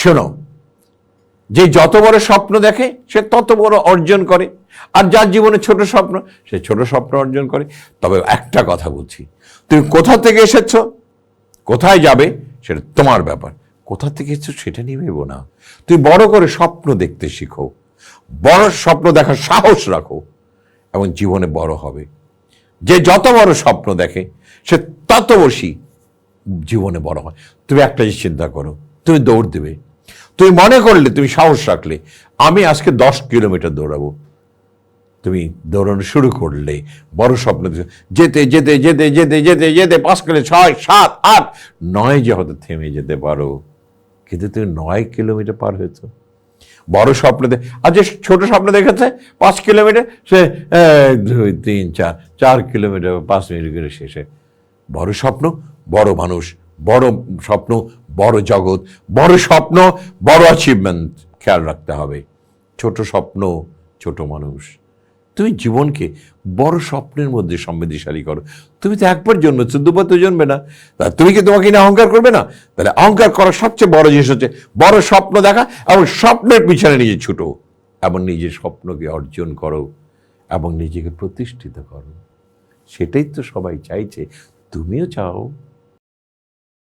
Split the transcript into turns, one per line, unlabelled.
শোনো, যে যত বড় স্বপ্ন দেখে সে তত বড় অর্জন করে, আর যার জীবনে ছোট স্বপ্ন সে ছোট স্বপ্ন অর্জন করে। তবে একটা কথা বলছি, তুমি কোথা থেকে এসেছ, কোথায় যাবে সেটা তোমার ব্যাপার। কোথা থেকে এসেছো সেটা নিয়ে ভেবো না। তুমি বড় করে স্বপ্ন দেখতে শিখো, বড় স্বপ্ন দেখার সাহস রাখো, এবং জীবনে বড় হবে। যে যত বড় স্বপ্ন দেখে সে তত বেশি জীবনে বড় হয়। তুমি একটা জিনিস চিন্তা করো, তুমি দৌড় দেবে, তুমি মনে করলে, তুমি সাহস রাখলে আমি আজকে 10 কিলোমিটার দৌড়াবো, তুমি দৌড়ানো শুরু করলে বড় স্বপ্ন যেতে যেতে যেতে যেতে যেতে যেতে 5 কিলো 6 7 8 9 যে হয়তো থেমে যেতে পারো, কিন্তু তুমি 9 কিলোমিটার পার হয়েছো বড় স্বপ্ন। আর যে ছোট স্বপ্ন দেখেছে 5 কিলোমিটার, সে 1 2 3 4 4 কিলোমিটার 5 মিনিট করে শেষে। বড় স্বপ্ন, বড় মানুষ, বড় স্বপ্ন, বড় জগৎ, বড় স্বপ্ন, বড় অ্যাচিভমেন্ট খেয়াল রাখতে হবে। ছোট স্বপ্ন, ছোট মানুষ। তুমি জীবনকে বড় স্বপ্নের মধ্যে সমৃদ্ধিশালী করো। তুমি তো একবার জন্মেছো, দুবার তো জন্মে না। তুমি কি তোমাকে নিয়ে অহংকার করবে না? তাহলে অহংকার করার সবচেয়ে বড় জিনিস হচ্ছে বড় স্বপ্ন দেখা, এবং স্বপ্নের পিছনে নিজে ছুটো, এবং নিজের স্বপ্নকে অর্জন করো, এবং নিজেকে প্রতিষ্ঠিত করো। সেটাই তো সবাই চাইছে, তুমিও চাও।